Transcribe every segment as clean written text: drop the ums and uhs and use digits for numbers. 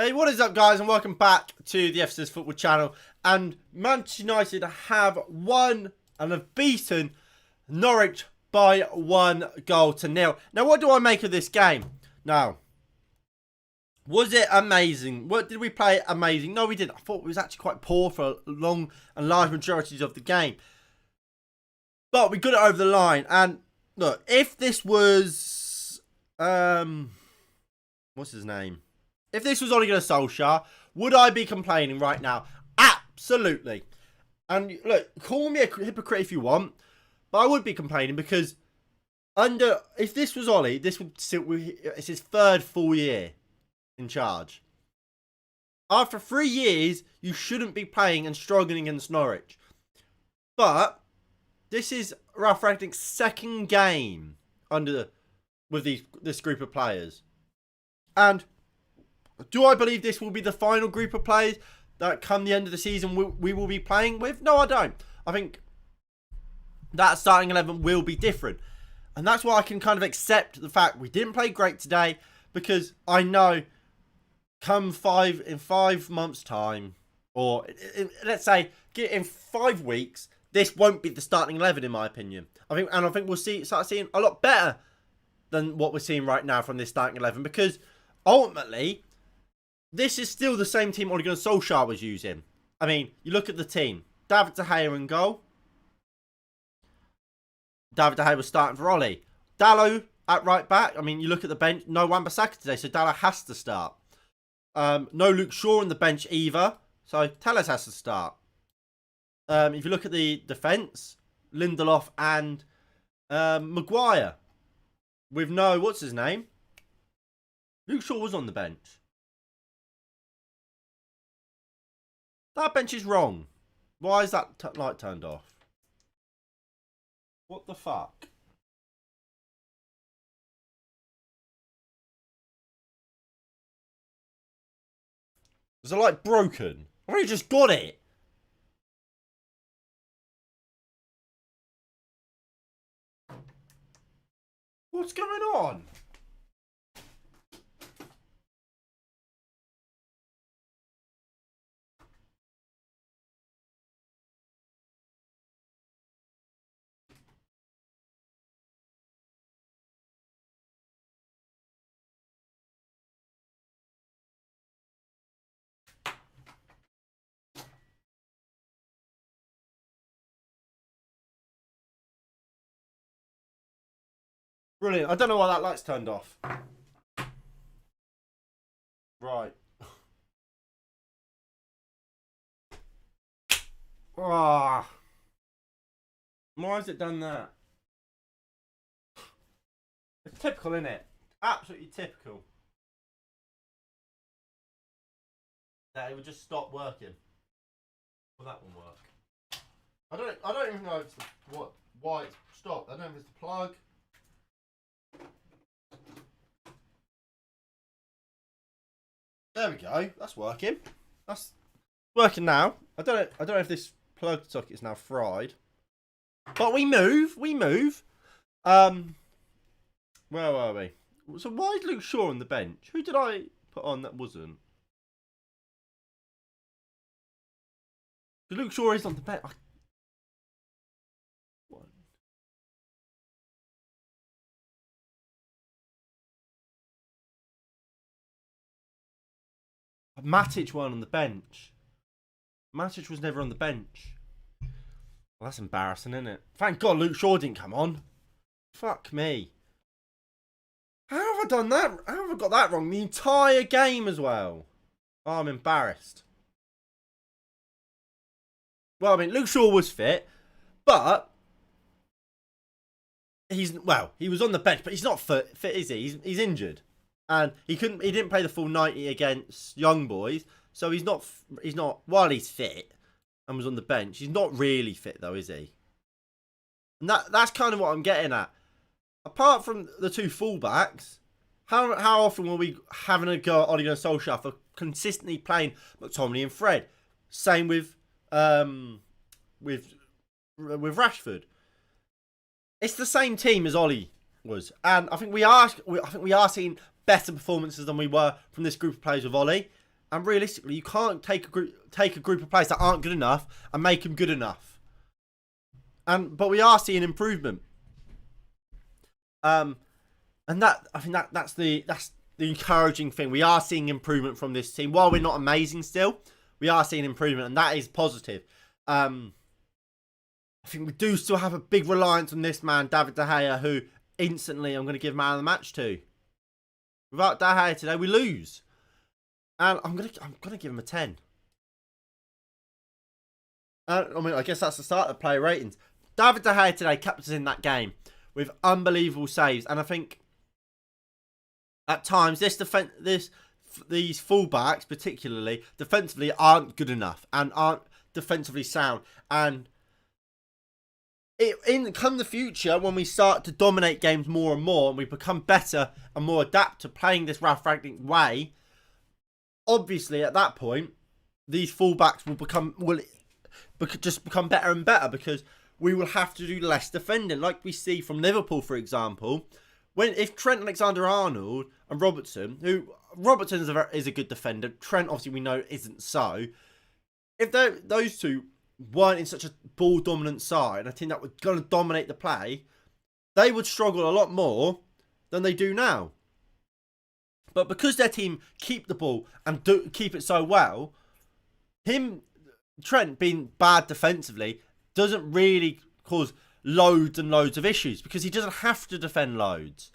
Hey, what is up, guys, and welcome back to the FC's Football Channel. And Manchester United have won and have beaten Norwich by 1-0. Now, what do I make of this game? Now, was it amazing? What did we play amazing? No, we didn't. I thought it was actually quite poor for long and large majorities of the game. But we got it over the line. And look, if this was what's his name? If this was Ole Gunnar Solskjaer, would I be complaining right now? Absolutely. And look, call me a hypocrite if you want, but I would be complaining because if this was Ole, this would still, it's his third full year in charge. After 3 years, you shouldn't be playing and struggling against Norwich. But this is Ralph Rangnick's second game with this group of players. And do I believe this will be the final group of players that come the end of the season we will be playing with? No, I don't. I think that starting 11 will be different. And that's why I can kind of accept the fact we didn't play great today, because I know come in 5 months' time, or let's say in 5 weeks, this won't be the starting 11 in my opinion. I think we'll start seeing a lot better than what we're seeing right now from this starting 11, because ultimately this is still the same team Ole Gunnar Solskjaer was using. I mean, you look at the team. David De Gea in goal. David De Gea was starting for Ole. Dalot at right back. I mean, you look at the bench. No Wan-Bissaka today, so Dalot has to start. No Luke Shaw on the bench either, so Telles has to start. If you look at the defence, Lindelof and Maguire. With no, what's his name? Luke Shaw was on the bench. That bench is wrong. Why is that light turned off? What the fuck? Is the light broken? I've only just got it. What's going on? Brilliant. I don't know why that light's turned off. Right. Ah. Why has it done that? It's typical, isn't it? Absolutely typical. That it would just stop working. Will that one work? I don't even know if it's why it's stopped. I don't know if it's the plug. There we go. That's working. That's working now. I don't know if this plug socket is now fried. But we move. Where were we? So why is Luke Shaw on the bench? Who did I put on that wasn't? Luke Shaw is on the bench. Matic weren't on the bench. Matic was never on the bench. Well, that's embarrassing, isn't it? Thank God Luke Shaw didn't come on. Fuck me. How have I done that? How have I got that wrong the entire game as well? Oh, I'm embarrassed. Well, I mean, Luke Shaw was fit, but he was on the bench, but he's not fit, is he? He's injured. And he didn't play the full 90 against young boys, so he's not while he's fit and was on the bench, he's not really fit though, is he? And that's kind of what I'm getting at. Apart from the two fullbacks, how often were we having a go at Ole Gunnar Solskjaer for consistently playing McTominay and Fred? Same with Rashford. It's the same team as Ollie was, and I think we are seeing better performances than we were from this group of players with Ollie. And realistically, you can't take a group of players that aren't good enough and make them good enough. But we are seeing improvement. And I think that's the encouraging thing. We are seeing improvement from this team. While we're not amazing still, we are seeing improvement, and that is positive. I think we do still have a big reliance on this man, David De Gea, who instantly I'm going to give man of the match to. Without De Gea today, we lose. And I'm gonna give him a 10. I mean, I guess that's the start of player ratings. David De Gea today kept us in that game with unbelievable saves, and I think at times these fullbacks, particularly defensively, aren't good enough and aren't defensively sound. And in the future, when we start to dominate games more and more, and we become better and more adept to playing this Ralph Rangnick way, obviously at that point, these fullbacks will just become better and better, because we will have to do less defending, like we see from Liverpool, for example. If Trent Alexander-Arnold and Robertson, who Robertson is a good defender, Trent obviously we know isn't so. If those two weren't in such a ball dominant side, I think that was going to dominate the play, they would struggle a lot more than they do now. But because their team keep the ball and keep it so well, Trent being bad defensively doesn't really cause loads and loads of issues, because he doesn't have to defend loads.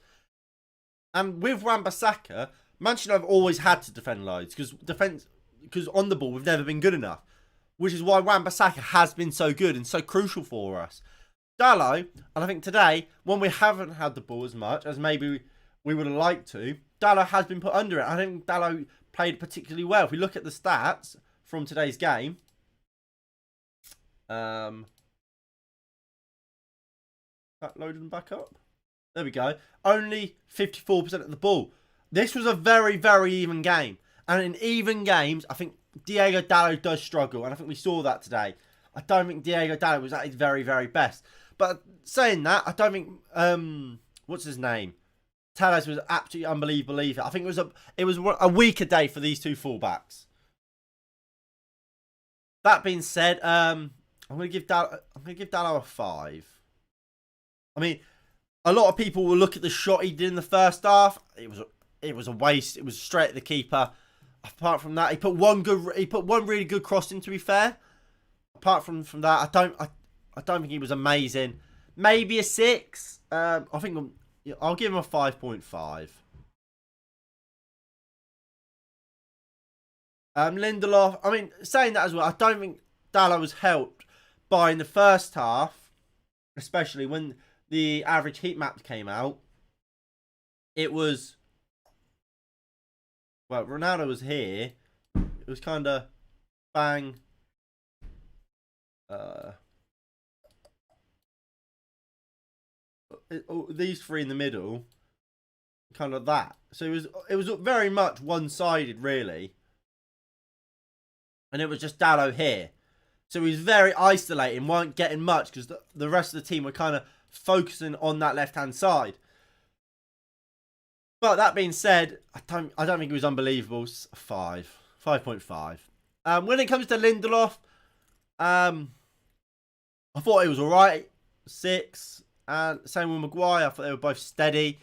And with Wan-Bissaka, Manchester United have always had to defend loads, because on the ball we've never been good enough, which is why Wan-Bissaka has been so good and so crucial for us. Dalot, and I think today, when we haven't had the ball as much as maybe we would have liked to, Dalot has been put under it. I don't think Dalot played particularly well. If we look at the stats from today's game, that loaded them back up. There we go. Only 54% of the ball. This was a very, very even game. And in even games, I think Diego Dalot does struggle. And I think we saw that today. I don't think Diego Dalot was at his very, very best. But saying that, I don't think, what's his name? Telles was absolutely unbelievable either. I think it was a weaker day for these two fullbacks. That being said, I'm gonna give Dalot a 5. I mean, a lot of people will look at the shot he did in the first half. It was a waste. It was straight at the keeper. Apart from that, he put one really good cross in, to be fair. Apart from that, I don't think he was amazing. Maybe a 6. I think I'll give him a 5.5. Lindelof, I mean, saying that as well, I don't think Dalot was helped by, in the first half, especially when the average heat map came out, it was, well, Ronaldo was here. It was kind of bang. These three in the middle, kind of that. So it was very much one-sided, really. And it was just Dalot here. So he was very isolating, weren't getting much, because the rest of the team were kind of focusing on that left-hand side. But that being said, I don't think it was unbelievable. 5.5. When it comes to Lindelof, I thought it was alright. 6. And same with Maguire. I thought they were both steady.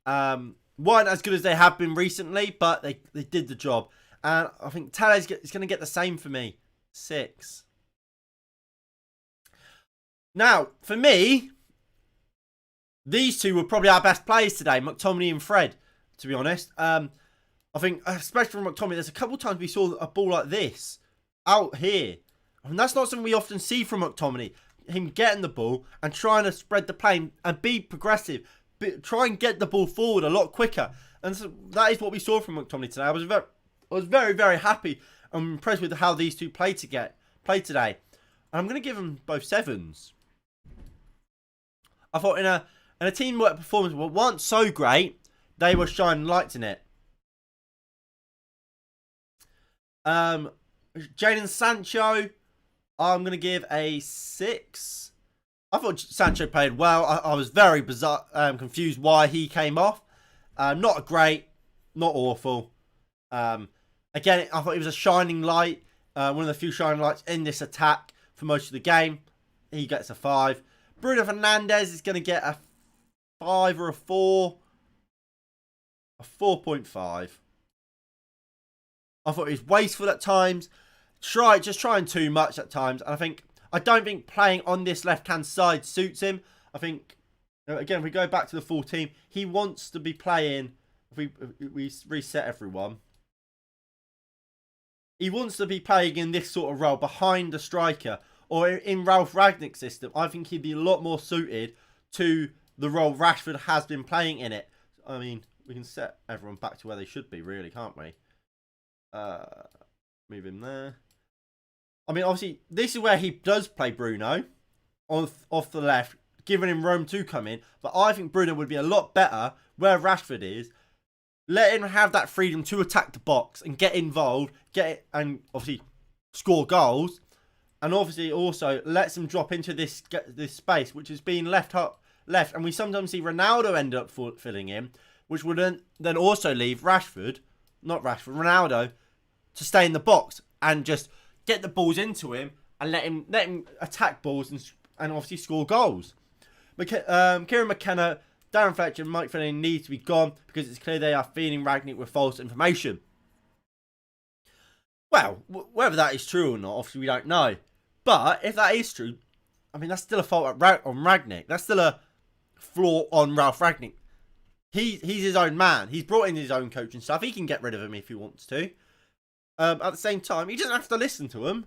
Weren't as good as they have been recently, but they did the job. And I think Telles is going to get the same for me. 6. Now, for me, these two were probably our best players today, McTominay and Fred, to be honest. I think, especially from McTominay, there's a couple of times we saw a ball like this out here. I mean, that's not something we often see from McTominay. Him getting the ball and trying to spread the play and be progressive. Try and get the ball forward a lot quicker. And so that is what we saw from McTominay today. I was very, very happy and impressed with how these two played today. And I'm going to give them both 7s. I thought in a teamwork performance that weren't so great, they were shining lights in it. Jadon Sancho, I'm going to give a 6. I thought Sancho played well. I was very bizarre, confused why he came off. Not great, not awful. Again, I thought he was a shining light. One of the few shining lights in this attack for most of the game. He gets a 5. Bruno Fernandes is going to get a 5 or a 4. A 4.5. I thought he was wasteful at times. Just trying too much at times. And I don't think playing on this left-hand side suits him. I think, again, if we go back to the full team, he wants to be playing. If we reset everyone. He wants to be playing in this sort of role behind the striker. Or in Ralph Rangnick's system, I think he'd be a lot more suited to the role Rashford has been playing in it. I mean, we can set everyone back to where they should be, really, can't we? Move him there. I mean, obviously, this is where he does play Bruno off the left, giving him room to come in. But I think Bruno would be a lot better where Rashford is. Let him have that freedom to attack the box and get involved, and obviously score goals. And obviously also lets him drop into this space, which is being left. And we sometimes see Ronaldo end up filling in, which would then also leave Ronaldo, to stay in the box and just get the balls into him and let him attack balls and obviously score goals. Kieran McKenna, Darren Fletcher and Mike Finlay need to be gone because it's clear they are feeding Rangnick with false information. Well, whether that is true or not, obviously we don't know. But if that is true, I mean, that's still a fault on Rangnick. That's still a flaw on Ralph Rangnick. He's his own man. He's brought in his own coach and stuff. He can get rid of him if he wants to. At the same time, he doesn't have to listen to him.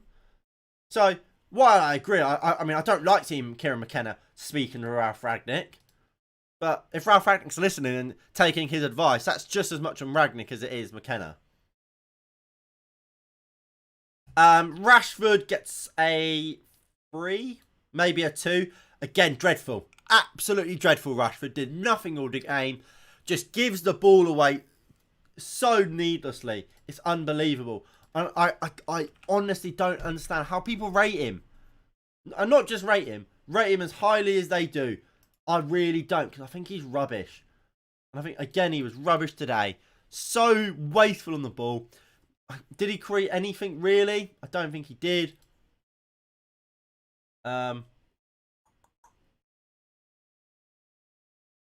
So, while I agree, I mean, I don't like seeing Kieran McKenna speaking to Ralph Rangnick. But if Ralph Rangnick's listening and taking his advice, that's just as much on Rangnick as it is McKenna. Rashford gets a 3, maybe a 2. Again, dreadful. Absolutely dreadful. Rashford did nothing all the game. Just gives the ball away so needlessly. It's unbelievable. And I honestly don't understand how people rate him. And not just rate him as highly as they do. I really don't, because I think he's rubbish. And I think, again, he was rubbish today. So wasteful on the ball. Did he create anything, really? I don't think he did.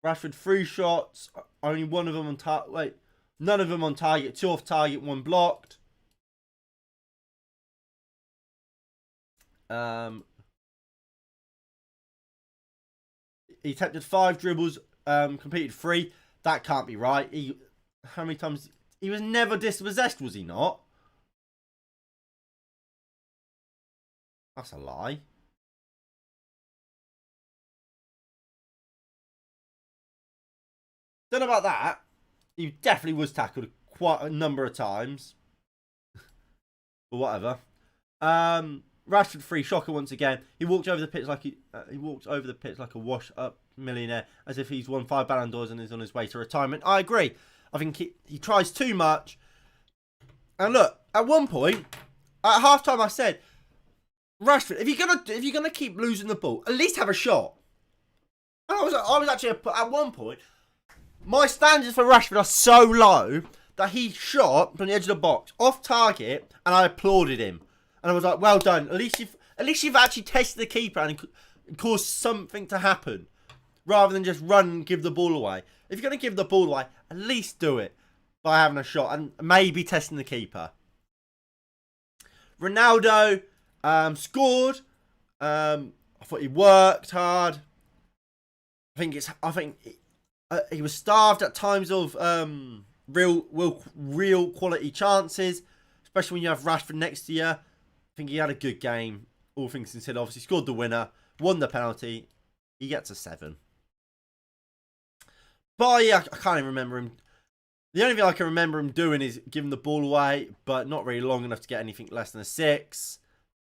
Rashford, 3 shots. Only one of them on target. Wait, none of them on target. 2 off target, 1 blocked. He attempted 5 dribbles, completed 3. That can't be right. How many times? He was never dispossessed, was he not? That's a lie. Don't know about that. He definitely was tackled quite a number of times. But whatever. Rashford, 3 shocker once again. He walked over the pitch like a washed-up millionaire, as if he's won 5 Ballon d'Ors and is on his way to retirement. I agree. I think he tries too much. And look, at one point, at halftime, I said, Rashford, if you're gonna keep losing the ball, at least have a shot. And I was actually at one point, my standards for Rashford are so low that he shot from the edge of the box off target, and I applauded him. And I was like, well done. At least you've actually tested the keeper and caused something to happen, rather than just run and give the ball away. If you're going to give the ball away, at least do it by having a shot and maybe testing the keeper. Ronaldo scored. I thought he worked hard. I think he was starved at times of real quality chances, especially when you have Rashford next to you. I think he had a good game, all things considered. Obviously scored the winner, won the penalty. He gets a 7. But yeah, I can't even remember him. The only thing I can remember him doing is giving the ball away, but not really long enough to get anything less than a 6.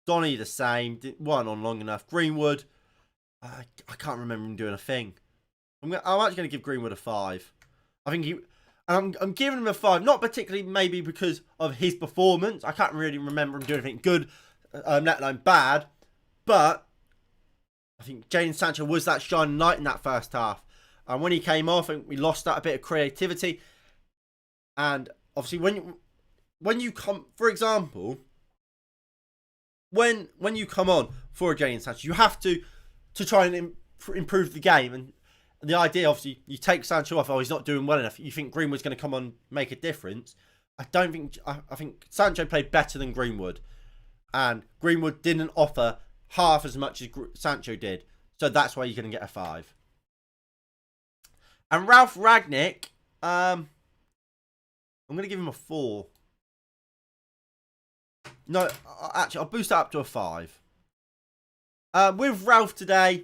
Donny the same, wasn't on long enough. Greenwood, I can't remember him doing a thing. I'm actually going to give Greenwood a 5. I think I'm giving him a 5, not particularly maybe because of his performance. I can't really remember him doing anything good, let alone bad. But I think Jadon Sancho was that shining light in that first half. And when he came off, I think we lost that a bit of creativity. And obviously, when you come, for example, when you come on for a Jadon Sancho, you have to try and improve the game. And the idea, obviously, you take Sancho off. Oh, he's not doing well enough. You think Greenwood's going to come on and make a difference? I don't think. I think Sancho played better than Greenwood, and Greenwood didn't offer half as much as Sancho did. So that's why you're going to get a 5. And Ralph Rangnick, I'm going to give him a 4. No, actually, I'll boost that up to a 5. With Ralph today,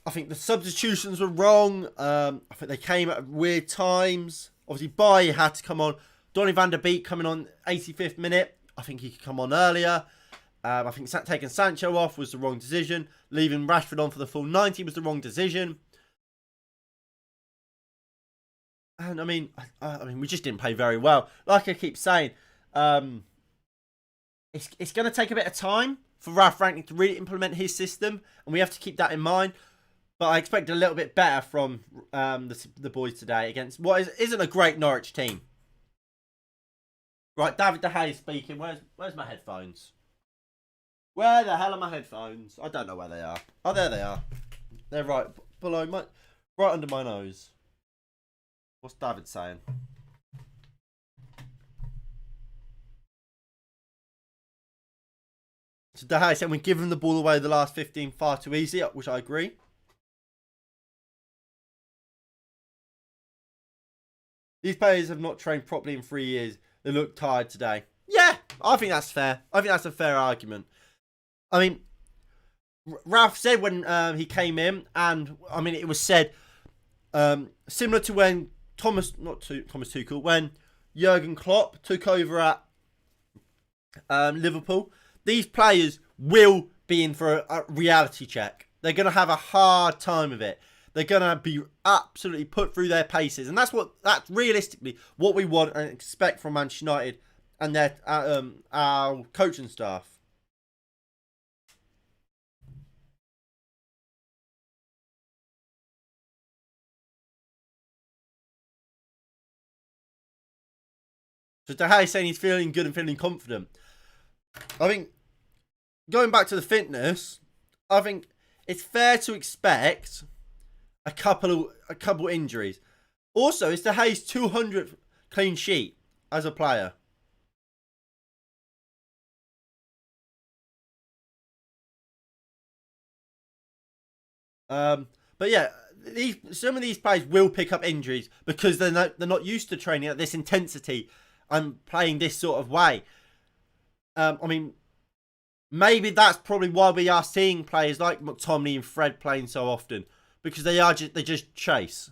I think the substitutions were wrong. I think they came at weird times. Obviously, Bailly had to come on. Donny van der Beek coming on 85th minute. I think he could come on earlier. I think taking Sancho off was the wrong decision. Leaving Rashford on for the full 90 was the wrong decision. And I mean, we just didn't play very well. Like I keep saying, it's going to take a bit of time for Ralph Rangnick to really implement his system, and we have to keep that in mind. But I expect a little bit better from the boys today against what isn't a great Norwich team. Right, David De Gea speaking. Where's my headphones? Where the hell are my headphones? I don't know where they are. Oh, there they are. They're right below right under my nose. What's David saying? So De Gea saying we give him the ball away the last 15 far too easy, which I agree. These players have not trained properly in 3 years. They look tired today. Yeah, I think that's fair. I think that's a fair argument. I mean, Ralph said when he came in, and I mean, it was said similar to when Thomas Tuchel, when Jurgen Klopp took over at Liverpool. These players will be in for a reality check. They're going to have a hard time of it. They're going to be absolutely put through their paces. And that's realistically what we want and expect from Manchester United and their our coaching staff. So De Gea saying he's feeling good and feeling confident. I think, going back to the fitness, I think it's fair to expect a couple injuries. Also, it's De Gea's 200th clean sheet as a player. But yeah, some of these players will pick up injuries because they're not used to training at this intensity and playing this sort of way. I mean, maybe that's probably why we are seeing players like McTominay and Fred playing so often, because they just chase.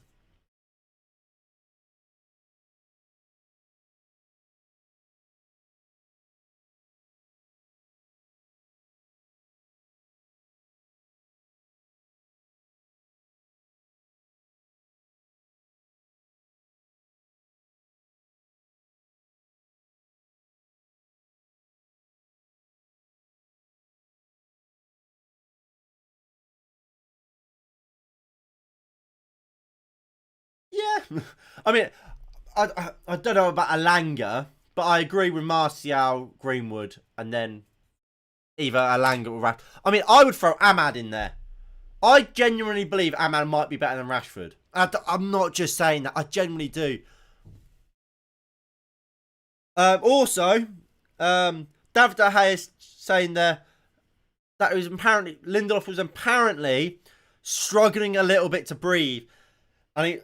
Yeah, I mean, I don't know about Alanga, but I agree with Martial, Greenwood, and then either Alanga or Rashford. I mean, I would throw Ahmad in there. I genuinely believe Ahmad might be better than Rashford. I'm not just saying that. I genuinely do. Also, David De Gea is saying there that Lindelof was apparently struggling a little bit to breathe. I mean,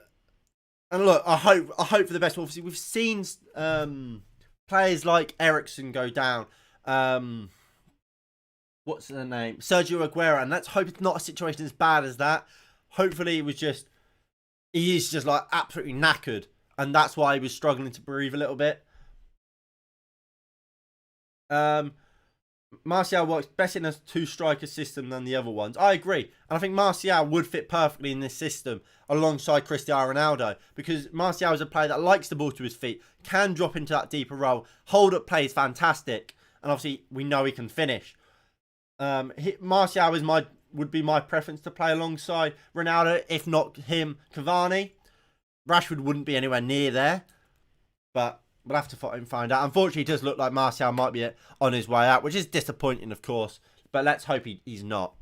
and look, I hope for the best. Obviously, we've seen players like Eriksen go down. What's the name? Sergio Aguero, and let's hope it's not a situation as bad as that. Hopefully, he is just like absolutely knackered, and that's why he was struggling to breathe a little bit. Martial works best in a two-striker system than the other ones. I agree. And I think Martial would fit perfectly in this system alongside Cristiano Ronaldo, because Martial is a player that likes the ball to his feet, can drop into that deeper role, hold-up play is fantastic, and obviously we know he can finish. Martial would be my preference to play alongside Ronaldo, if not him, Cavani. Rashford wouldn't be anywhere near there, but we'll have to find out. Unfortunately, it does look like Martial might be on his way out, which is disappointing, of course. But let's hope he's not.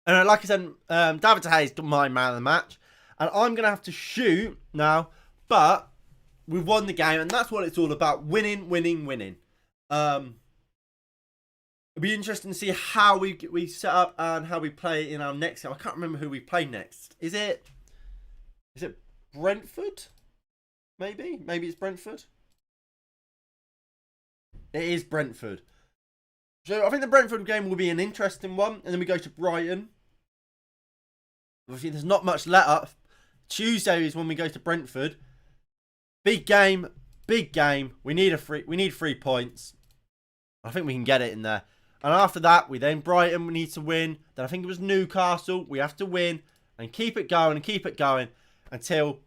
And like I said, David De Gea is my man of the match. And I'm going to have to shoot now. But we've won the game. And that's what it's all about. Winning, winning, winning. It'll be interesting to see how we set up and how we play in our next game. I can't remember who we play next. Is it Brentford? Maybe it's Brentford. It is Brentford. So I think the Brentford game will be an interesting one. And then we go to Brighton. Obviously, there's not much let up. Tuesday is when we go to Brentford. Big game. Big game. We need 3 points. I think we can get it in there. And after that, we then Brighton. We need to win. Then I think it was Newcastle. We have to win. And keep it going and keep it going. Until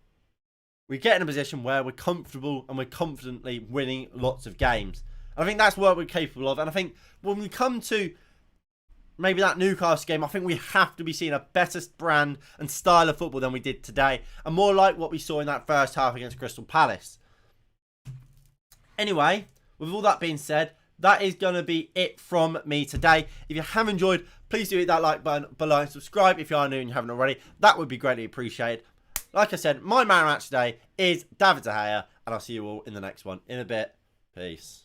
we get in a position where we're comfortable and we're confidently winning lots of games. I think that's what we're capable of. And I think when we come to maybe that Newcastle game, I think we have to be seeing a better brand and style of football than we did today. And more like what we saw in that first half against Crystal Palace. Anyway, with all that being said, that is going to be it from me today. If you have enjoyed, please do hit that like button below and subscribe if you are new and you haven't already. That would be greatly appreciated. Like I said, my man of the match today is David De Gea. And I'll see you all in the next one in a bit. Peace.